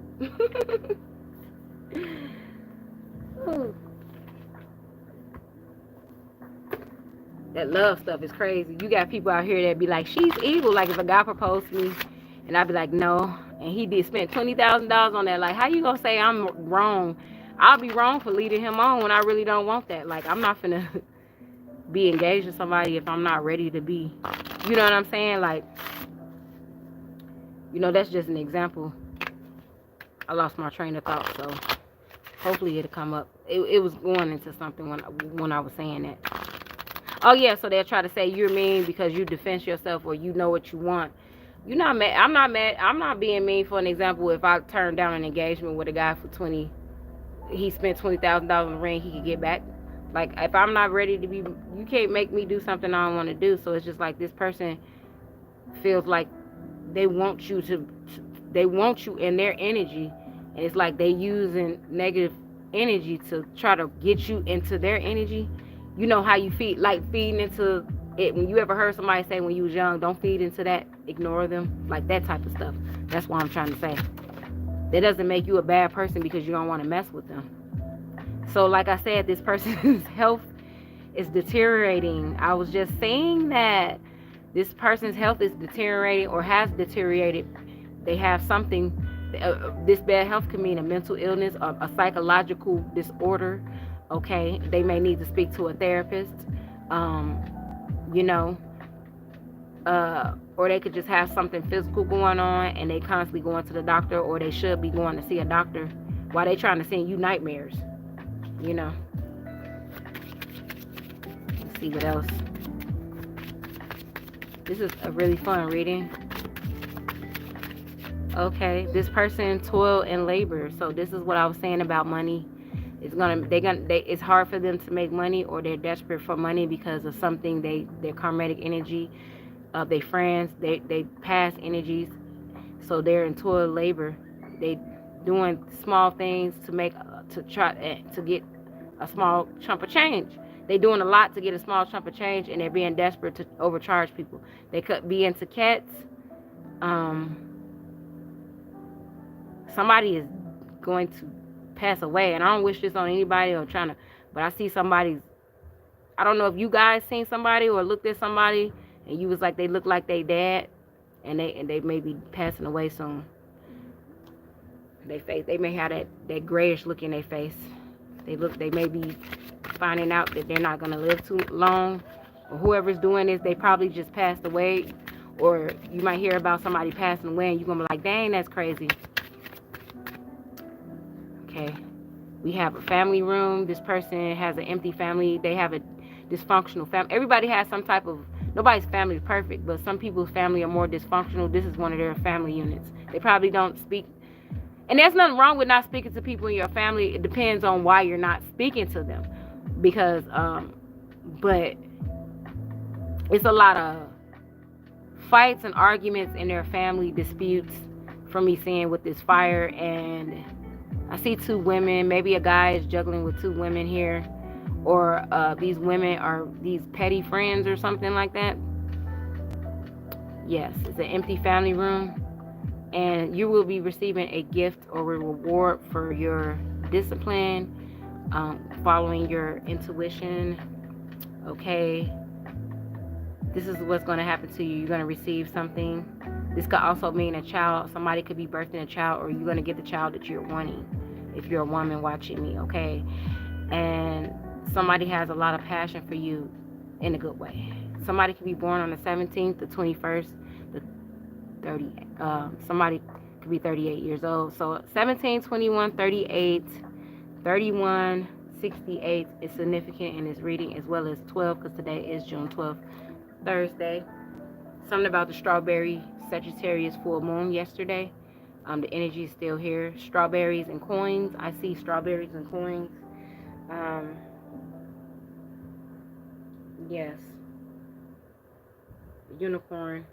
That love stuff is crazy. You got people out here that be like, she's evil. Like if a guy proposed to me and I'd be like, no, and he did spend $20,000 on that, like how you gonna say I'm wrong? I'll be wrong for leading him on when I really don't want that. Like I'm not finna be engaged with somebody if I'm not ready to be. You know what I'm saying? Like, you know, that's just an example. I lost my train of thought, so hopefully it'll come up. It was going into something when I was saying that. Oh yeah, so they'll try to say you're mean because you defend yourself or you know what you want. You're not mad. I'm not mad. I'm not being mean. For an example, if I turned down an engagement with a guy for he spent $20,000 on the ring, he could get back. Like if I'm not ready to be, you can't make me do something I don't want to do. So it's just like this person feels like they want you they want you in their energy, and it's like they using negative energy to try to get you into their energy. You know how you feed, like feeding into it. When you ever heard somebody say when you was young, don't feed into that, ignore them, like that type of stuff. That's what I'm trying to say. That doesn't make you a bad person because you don't want to mess with them. So like I said, this person's health is deteriorating. I was just saying that this person's health is deteriorating or has deteriorated. They have something. This bad health could mean a mental illness or a psychological disorder. Okay, they may need to speak to a therapist. You know, or they could just have something physical going on and they constantly going to the doctor, or they should be going to see a doctor while they trying to send you nightmares. You know. Let's see what else. This is a really fun reading. Okay, this person toil and labor. So this is what I was saying about money. It's hard for them to make money, or they're desperate for money because of something their karmatic energy of their friends, they past energies. So they're in toil and labor. They doing small things to try to get a small chunk of change. They're doing a lot to get a small chunk of change, and they're being desperate to overcharge people. They could be into cats. Somebody is going to pass away, and I don't wish this on anybody but I see somebody's, I don't know if you guys seen somebody or looked at somebody and you was like, they look like they dad, and they may be passing away soon. They may have that grayish look in their face. They may be finding out that they're not going to live too long, or whoever's doing this, they probably just passed away. Or you might hear about somebody passing away and you're going to be like, dang, that's crazy. Okay, we have a family room. This person has an empty family. They have a dysfunctional family. Everybody has some type of, nobody's family is perfect, but some people's family are more dysfunctional. This is one of their family units. They probably don't speak. And there's nothing wrong with not speaking to people in your family. It depends on why you're not speaking to them. Because, but it's a lot of fights and arguments in their family disputes from me seeing with this fire. And I see two women. Maybe a guy is juggling with two women here. or these women are these petty friends or something like that. Yes, it's an empty family room, and you will be receiving a gift or a reward for your discipline, following your intuition. Okay, this is what's going to happen to you. You're going to receive something. This could also mean a child. Somebody could be birthing a child, or you're going to get the child that you're wanting if you're a woman watching me, okay? And somebody has a lot of passion for you in a good way. Somebody could be born on the 17th, the 21st, the 30. Somebody could be 38 years old. So 17, 21, 38, 31, 68 is significant in this reading, as well as 12, because today is June 12th, Thursday. Something about the strawberry Sagittarius full moon yesterday. The energy is still here. Strawberries and coins. I see strawberries and coins. Yes. Unicorn.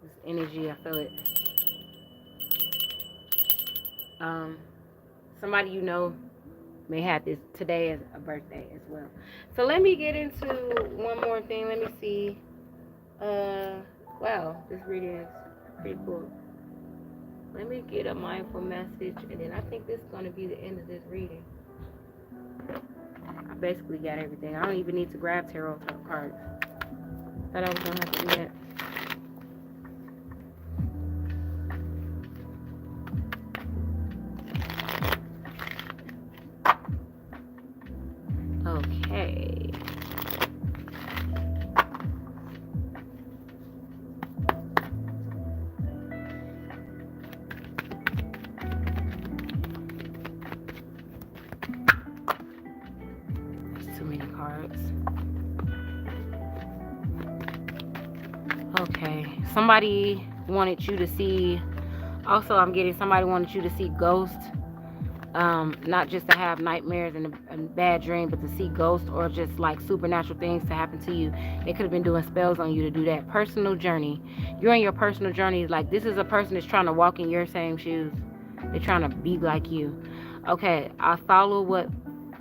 This energy, I feel it. Somebody you know may have this today as a birthday as well. So let me get into one more thing. Let me see. Wow, this reading is pretty cool. Let me get a mindful message, and then I think this is going to be the end of this reading. I basically got everything. I don't even need to grab tarot cards. Thought I was going to have to do that. Okay. There's too many cards. Okay. Somebody wanted you to see. Also, I'm getting somebody wanted you to see ghosts. Not just to have nightmares and a bad dream, but to see ghosts or just like supernatural things to happen to you. They could have been doing spells on you to do that. Personal journey. You're in your personal journey. Like, this is a person that's trying to walk in your same shoes. They're trying to be like you. Okay, I follow what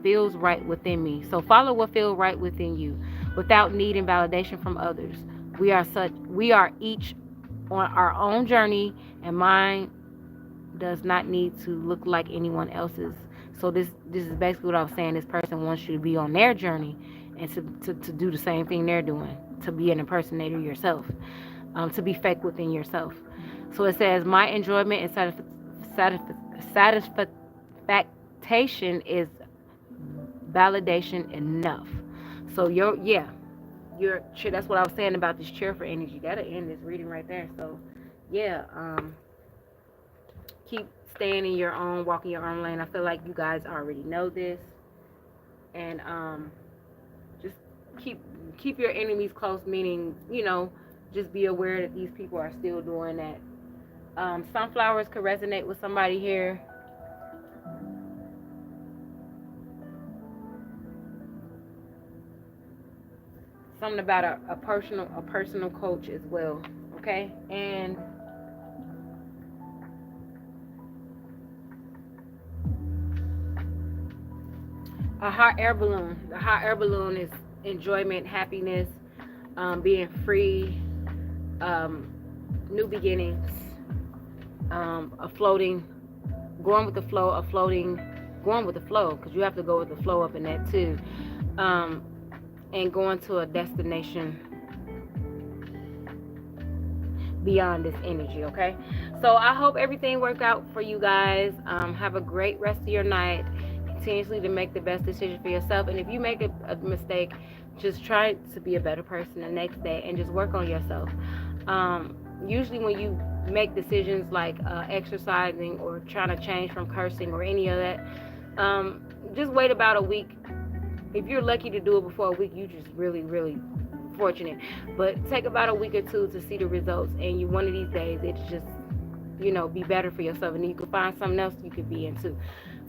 feels right within me. So follow what feels right within you without needing validation from others. We are each on our own journey, and mine does not need to look like anyone else's. So this is basically what I was saying. This person wants you to be on their journey and to do the same thing they're doing, to be an impersonator yourself, to be fake within yourself. So it says, my enjoyment and satisfaction is validation enough. So that's what I was saying about this cheerful energy. That'll end this reading right there. So yeah, keep staying in your own, walking your own lane. I feel like you guys already know this. And just keep your enemies close, meaning, just be aware that these people are still doing that. Sunflowers could resonate with somebody here. Something about a personal coach as well. Okay? And a hot air balloon. The hot air balloon is enjoyment, happiness, being free, new beginnings, going with the flow, going with the flow, because you have to go with the flow up in that too, and going to a destination beyond this energy. Okay, so I hope everything worked out for you guys. Have a great rest of your night. Continuously to make the best decision for yourself, and if you make a mistake, just try to be a better person the next day and just work on yourself. Usually when you make decisions like exercising or trying to change from cursing or any of that, just wait about a week. If you're lucky to do it before a week, you just really, really fortunate. But take about a week or two to see the results, and one of these days it's just, be better for yourself, and then you can find something else you could be into.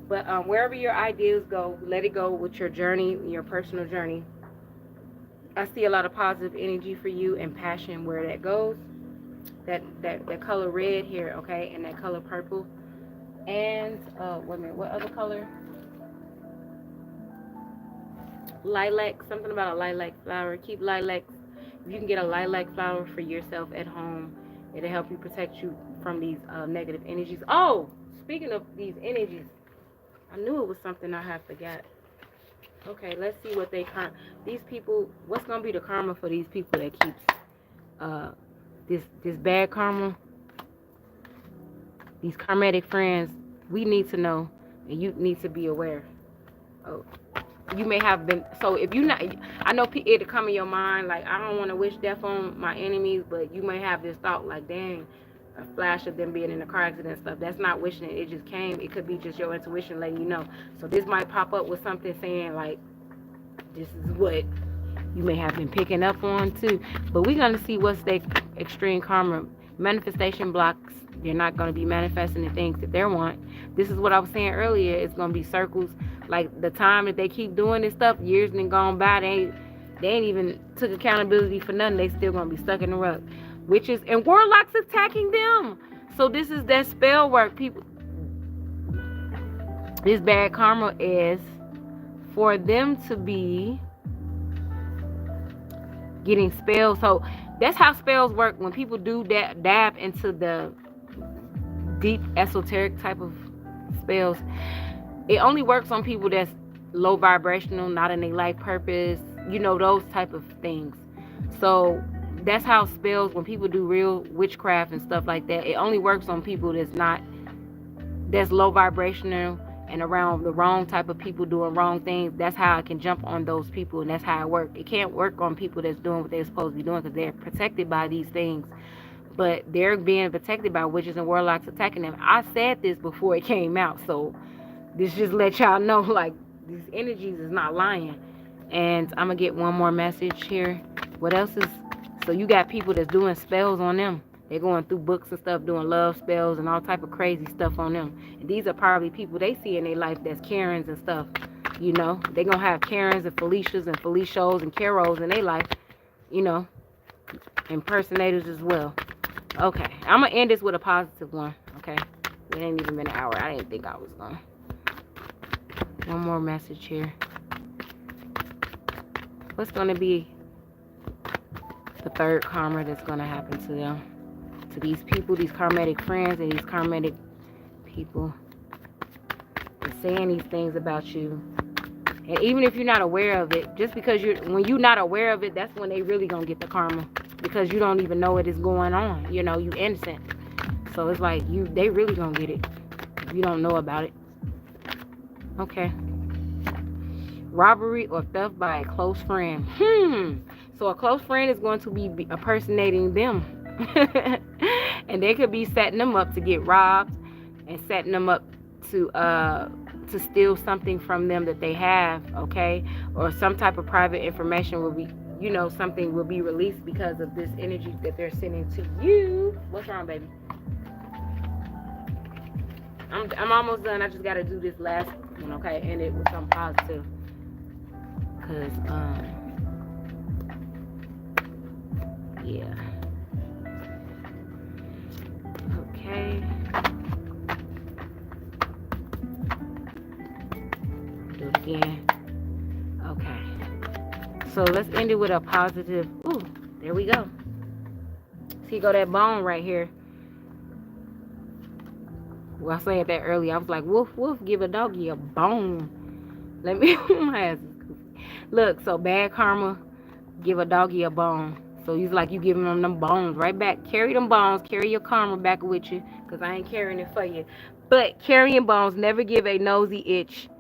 But wherever your ideas go, let it go with your journey, your personal journey. I see a lot of positive energy for you and passion where that goes. That color red here, okay, and that color purple. And wait a minute, what other color? lilac, something about a lilac flower. Keep lilacs. If you can get a lilac flower for yourself at home, it'll help you protect you from these negative energies. Oh, speaking of these energies, I knew it was something I had forgot. Okay, let's see what these people, what's gonna be the karma for these people that keeps uh this bad karma, these karmatic friends. We need to know, and you need to be aware. Oh, you may have been, so if you not, I know it'll come in your mind like, I don't want to wish death on my enemies, but you may have this thought like, dang, a flash of them being in a car accident and stuff. That's not wishing it. It just came. It could be just your intuition letting you know. So this might pop up with something saying like, this is what you may have been picking up on too. But we're going to see what's the extreme karma. Manifestation blocks. They're not going to be manifesting the things that they want. This is what I was saying earlier. It's going to be circles. Like the time that they keep doing this stuff, years and gone by, they ain't even took accountability for nothing. They still going to be stuck in the rut. Witches and warlocks attacking them. So this is that spell work, people. This bad karma is for them to be getting spells. So that's how spells work. When people do that, dab into the deep esoteric type of spells, it only works on people that's low vibrational, not in their life purpose, those type of things. So that's how spells, when people do real witchcraft and stuff like that, it only works on people that's low vibrational and around the wrong type of people doing wrong things. That's how it can jump on those people, and that's how it works. It can't work on people that's doing what they're supposed to be doing because they're protected by these things. But they're being protected by witches and warlocks attacking them. I said this before it came out, so this just let y'all know, like, these energies is not lying. And I'm going to get one more message here. What else is... So you got people that's doing spells on them. They're going through books and stuff, doing love spells and all type of crazy stuff on them. And these are probably people they see in their life that's Karens and stuff. They're going to have Karens and Felicias and Felicios and Carols in their life. Impersonators as well. Okay. I'm going to end this with a positive one. Okay. It ain't even been an hour. I didn't think I was going. One more message here. What's going to be the third karma that's going to happen to them? To these people, these karmatic friends and these karmatic people. They're saying these things about you. And even if you're not aware of it, just because when you're not aware of it, that's when they really going to get the karma. Because you don't even know it is going on. You innocent. So it's like they really going to get it if you don't know about it. Okay. Robbery or theft by a close friend. So a close friend is going to be impersonating them. And they could be setting them up to get robbed and setting them up to steal something from them that they have, okay? Or some type of private information will be, something will be released because of this energy that they're sending to you. What's wrong, baby? I'm almost done. I just got to do this last one, okay? End it with something positive. Because, yeah. Okay. Do it again. Okay. So let's end it with a positive. Ooh, there we go. See, go that bone right here. Well, I said that earlier. I was like, woof, woof, give a doggy a bone. Let me, my ass is goofy. Look, so bad karma, give a doggy a bone. So he's like, you giving them bones right back. Carry them bones. Carry your karma back with you. Because I ain't carrying it for you. But carrying bones, never give a nosy itch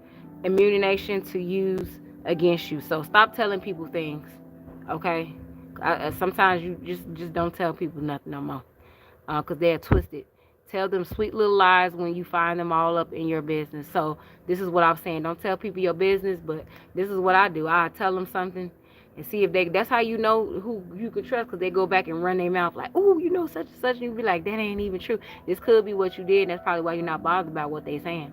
ammunition to use against you. So stop telling people things. Okay? Sometimes you just don't tell people nothing no more. Because they're twisted. Tell them sweet little lies when you find them all up in your business. So this is what I'm saying. Don't tell people your business, but this is what I do. I tell them something and see if that's how you know who you can trust, because they go back and run their mouth like, oh, such and such, and you be like, that ain't even true. This could be what you did, and that's probably why you're not bothered about what they saying.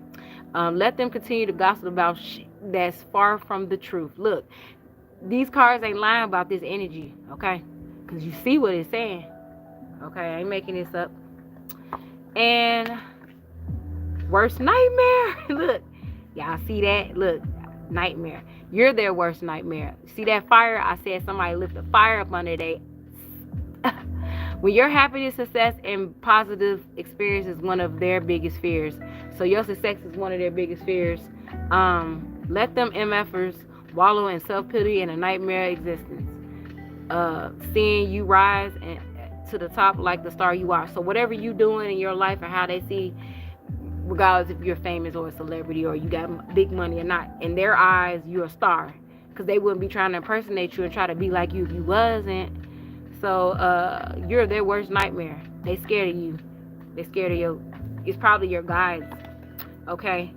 Let them continue to gossip about shit that's far from the truth. Look, these cards ain't lying about this energy, okay? Because you see what it's saying. Okay, I ain't making this up. And worst nightmare. Look, y'all see that? Look, nightmare. You're their worst nightmare. See that fire? I said somebody lift a fire up under their. When your happiness, success, and positive experience is one of their biggest fears, so your success is one of their biggest fears, let them MFers wallow in self-pity and a nightmare existence. Seeing you rise and to the top like the star you are. So whatever you doing in your life and how they see, regardless if you're famous or a celebrity or you got big money or not, in their eyes you're a star, because they wouldn't be trying to impersonate you and try to be like you if you wasn't. So you're their worst nightmare. They scared of you. They scared of you. It's probably your guides. Okay.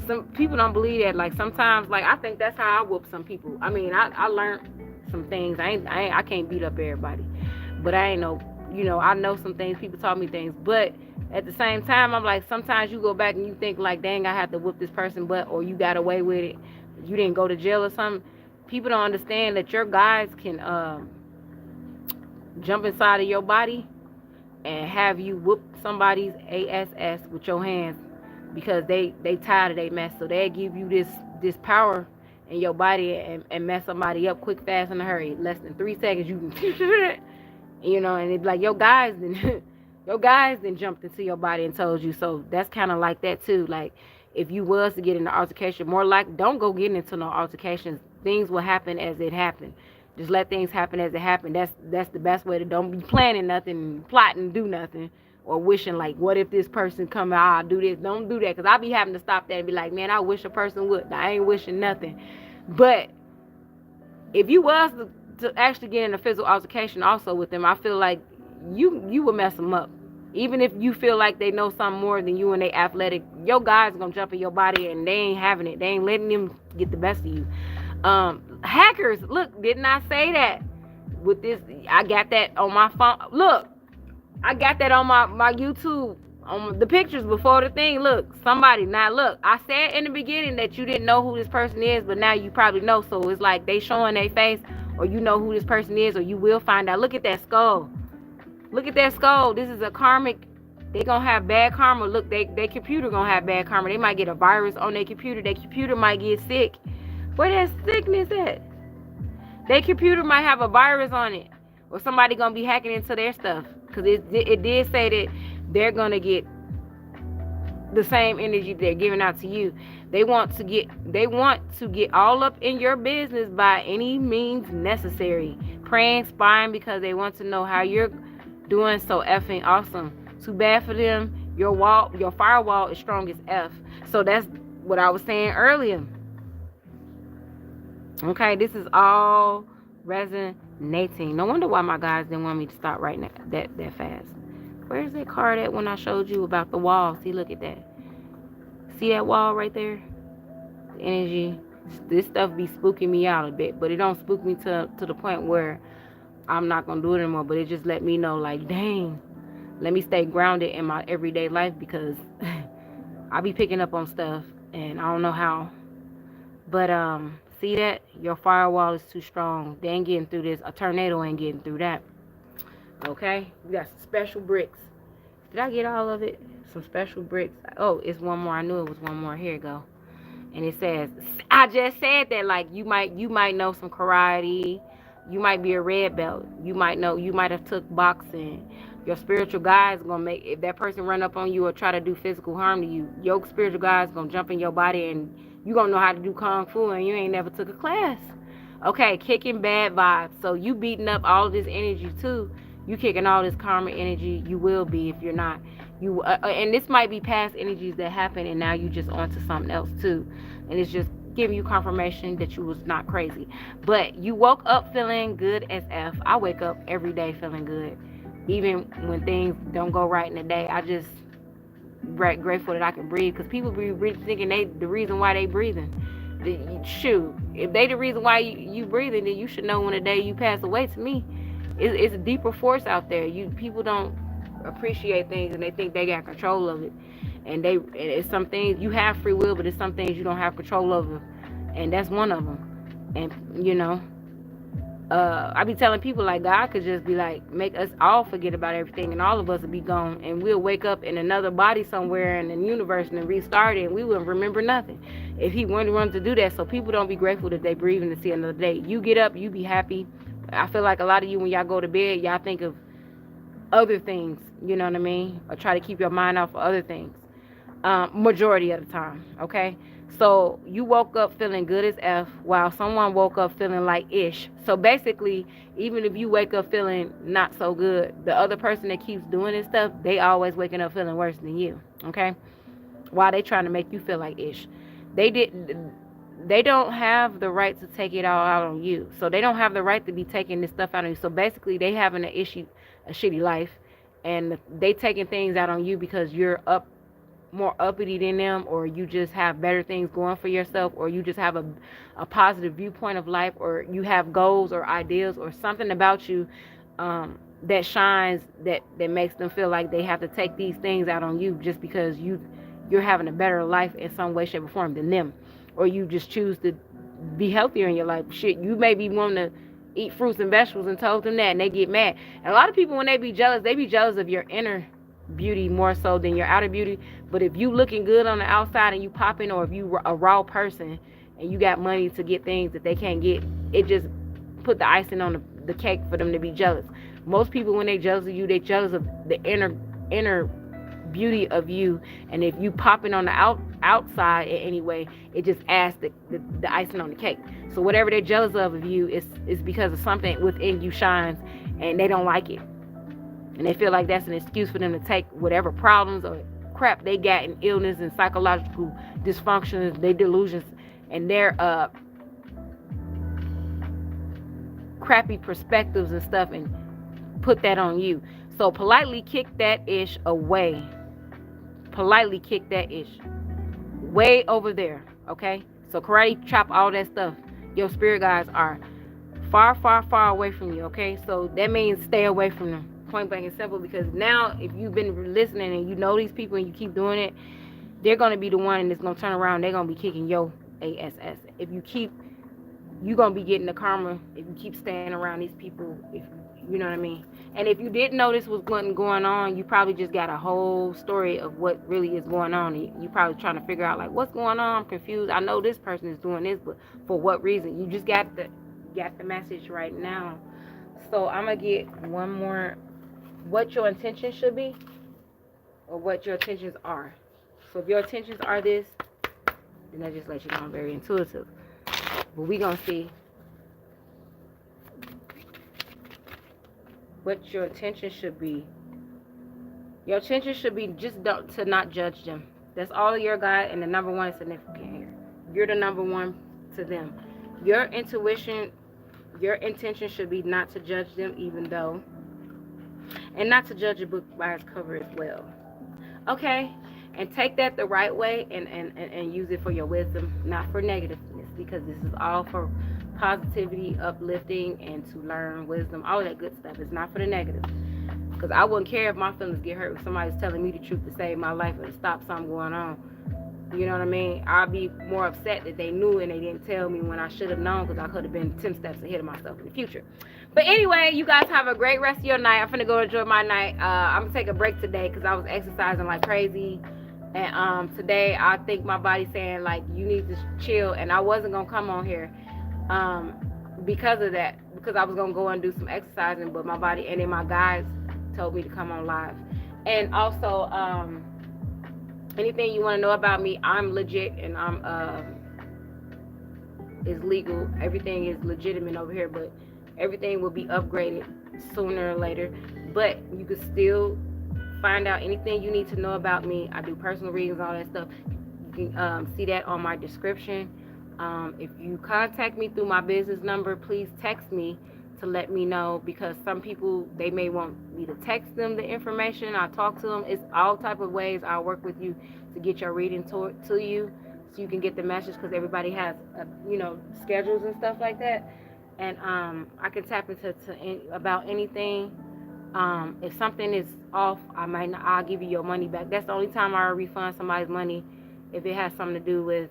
Some people don't believe that. Like sometimes, like I think that's how I whoop some people. I mean, I learned some things. I can't beat up everybody, but I ain't know. I know some things. People taught me things, but at the same time, I'm like, sometimes you go back and you think like, dang, I have to whoop this person butt, or you got away with it. You didn't go to jail or something. People don't understand that your guides can jump inside of your body and have you whoop somebody's ass with your hands, because they tired of their mess. So they give you this power in your body and mess somebody up quick, fast, in a hurry. Less than 3 seconds, you can, and it's like your guys then jumped into your body and told you. So that's kind of like that too. Like if you was to get in an altercation, more like don't go getting into no altercations. Things will happen as it happened. Just let things happen as it happen. That's the best way to. Don't be planning nothing, plotting, do nothing, or wishing like, what if this person come out, I'll do this. Don't do that, because I'll be having to stop that and be like, man, I wish a person would. I ain't wishing nothing. But if you was to actually get in a physical altercation also with them, I feel like you would mess them up. Even if you feel like they know something more than you and they athletic, your guys gonna jump in your body and they ain't having it. They ain't letting them get the best of you. Hackers, look, didn't I say that? With this, I got that on my phone. Look, I got that on my YouTube, on the pictures before the thing. Look, somebody, now look, I said in the beginning that you didn't know who this person is, but now you probably know. So it's like they showing their face, or you know who this person is, or you will find out. Look at that skull. Look at that skull. This is a karmic. They gonna have bad karma. Look, their computer gonna have bad karma. They might get a virus on their computer. Their computer might get sick. Where that sickness at? Their computer might have a virus on it, or somebody gonna be hacking into their stuff, because it did say that they're gonna get the same energy they're giving out to you. They want to get all up in your business by any means necessary, praying, spying, because they want to know how you're doing so effing awesome. Too bad for them. Your firewall is strong as F. So that's what I was saying earlier. Okay, this is all resonating. No wonder why my guys didn't want me to stop right now that fast. Where's that card at when I showed you about the wall? See, look at that. See that wall right there? The energy. This stuff be spooking me out a bit, but it don't spook me to the point where I'm not going to do it anymore. But it just let me know, like, dang, let me stay grounded in my everyday life, because I be picking up on stuff and I don't know how. But see that? Your firewall is too strong. They ain't getting through this. A tornado ain't getting through that. Okay? We got some special bricks. Did I get all of it? Some special bricks. Oh, it's one more. I knew it was one more. Here you go. And it says, I just said that, like, you might know some karate. You might be a red belt. You might have took boxing. Your spiritual guide's gonna make, if that person run up on you or try to do physical harm to you, your spiritual guide's gonna jump in your body and you gonna know how to do kung fu, and you ain't never took a class. Okay, kicking bad vibes. So you beating up all this energy too. You kicking all this karma energy. You will be if you're not. You and this might be past energies that happen, and now you just onto something else too. And it's just giving you confirmation that you was not crazy. But you woke up feeling good as F. I wake up every day feeling good. Even when things don't go right in the day, I just grateful that I can breathe, because people be really thinking the reason why they breathing. Shoot, if they the reason why you breathing, then you should know when the day you pass away. To me, it's a deeper force out there. People don't appreciate things, and they think they got control of it. And it's some things you have free will, but it's some things you don't have control over, and that's one of them. And I be telling people like God could just be like make us all forget about everything and all of us would be gone and we'll wake up in another body somewhere in the universe and restart it and we wouldn't remember nothing if he wanted to do that. So people don't be grateful that they breathing to see another day. You get up, you be happy. I feel like a lot of you when y'all go to bed, y'all think of other things, you know what I mean? Or try to keep your mind off of other things. Majority of the time, okay? So you woke up feeling good as F while someone woke up feeling like ish. So basically, even if you wake up feeling not so good, the other person that keeps doing this stuff, they always waking up feeling worse than you, okay? While they trying to make you feel like ish. They did they don't have the right to take it all out on you. So they don't have the right to be taking this stuff out on you. So basically they having a shitty life and they taking things out on you because you're more uppity than them, or you just have better things going for yourself, or you just have a positive viewpoint of life, or you have goals or ideas or something about you that shines that makes them feel like they have to take these things out on you just because you're having a better life in some way, shape, or form than them, or you just choose to be healthier in your life. Shit, you may be wanting to eat fruits and vegetables and told them that and they get mad. And a lot of people when they be jealous of your inner beauty more so than your outer beauty. But if you looking good on the outside and you popping, or if you a raw person and you got money to get things that they can't get, it just put the icing on the cake for them to be jealous. Most people when they jealous of you, they jealous of the inner beauty of you, and if you popping on the outside in any way, it just adds the icing on the cake. So whatever they're jealous of you is because of something within you shines and they don't like it. And they feel like that's an excuse for them to take whatever problems or crap they got in illness and psychological dysfunctions, their delusions, and their crappy perspectives and stuff and put that on you. So politely kick that ish away. Politely kick that ish way over there, okay? So karate chop all that stuff. Your spirit guides are far, far, far away from you, okay? So that means stay away from them. Point blank and simple, because now if you've been listening and you know these people and you keep doing it, they're going to be the one that's going to turn around. They're going to be kicking your ass. If you keep, you're going to be getting the karma if you keep staying around these people, if you know what I mean. And if you didn't know this was going on, you probably just got a whole story of what really is going on. You probably trying to figure out like what's going on. I'm confused. I know this person is doing this, but for what reason? You just got the message right now. So I'm gonna get one more. What your intentions should be, or what your intentions are. So if your intentions are this, then I just let you know I'm very intuitive. But we gonna see what your intention should be. Your intention should be just to not judge them. That's all your guide, and the number one is significant here. You're the number one to them. Your intuition, your intention should be not to judge them, even though, and not to judge a book by its cover as well. Okay? And take that the right way and use it for your wisdom, not for negativeness, because this is all for positivity, uplifting, and to learn wisdom, all that good stuff. It's not for the negative. Because I wouldn't care if my feelings get hurt if somebody's telling me the truth to save my life or to stop something going on. You know what I mean? I'd be more upset that they knew and they didn't tell me when I should have known, because I could have been 10 steps ahead of myself in the future. But anyway, you guys have a great rest of your night. I'm finna go enjoy my night. I'm gonna take a break today because I was exercising like crazy. And today I think my body's saying like you need to chill, and I wasn't gonna come on here because of that, because I was gonna go and do some exercising, but my body and then my guides told me to come on live. And also anything you want to know about me, I'm legit, and I'm is legal. Everything is legitimate over here, but everything will be upgraded sooner or later. But you can still find out anything you need to know about me. I do personal readings, all that stuff. You can see that on my description. If you contact me through my business number, please text me to let me know, because some people, they may want me to text them the information. I talk to them. It's all type of ways I'll work with you to get your reading to you, so you can get the message, because everybody has schedules and stuff like that. And I can tap into about anything. If something is off, I'll give you your money back. That's the only time I refund somebody's money, if it has something to do with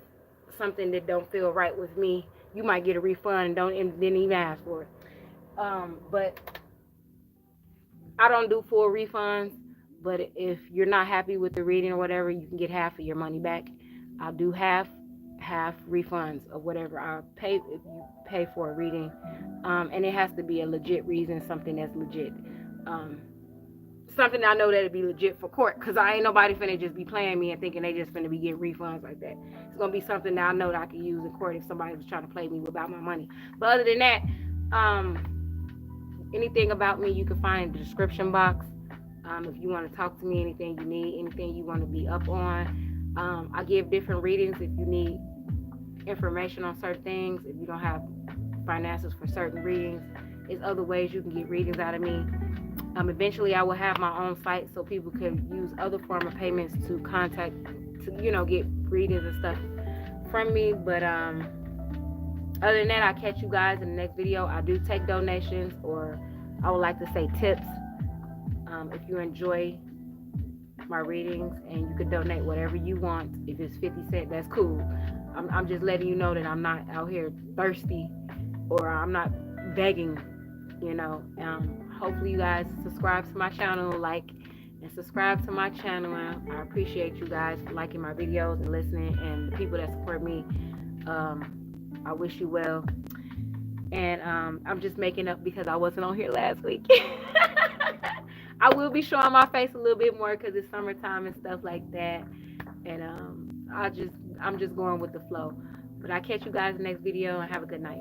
something that don't feel right with me. You might get a refund and didn't even ask for it. But I don't do full refunds. But if you're not happy with the reading or whatever, you can get half of your money back. I'll do half refunds of whatever I pay if you pay for a reading, and it has to be a legit reason, something that's legit. Um, Something I know that'll be legit for court, because I ain't nobody finna just be playing me and thinking they just finna be getting refunds like that. It's gonna be something that I know that I can use in court if somebody was trying to play me without my money. But other than that, anything about me you can find in the description box. If you want to talk to me, anything you need, anything you want to be up on, I give different readings if you need information on certain things. If you don't have finances for certain readings, there's other ways you can get readings out of me. Eventually, I will have my own site so people can use other form of payments to contact, to get readings and stuff from me. But other than that, I'll catch you guys in the next video. I do take donations, or I would like to say tips. If you enjoy my readings, and you can donate whatever you want. If it's 50 cents, that's cool. I'm just letting you know that I'm not out here thirsty, or I'm not begging. Hopefully you guys subscribe to my channel, like and subscribe to my channel. I appreciate you guys for liking my videos and listening, and the people that support me. I wish you well. And I'm just making up because I wasn't on here last week. I will be showing my face a little bit more because it's summertime and stuff like that. And I'm just going with the flow. But I'll catch you guys in the next video, and have a good night.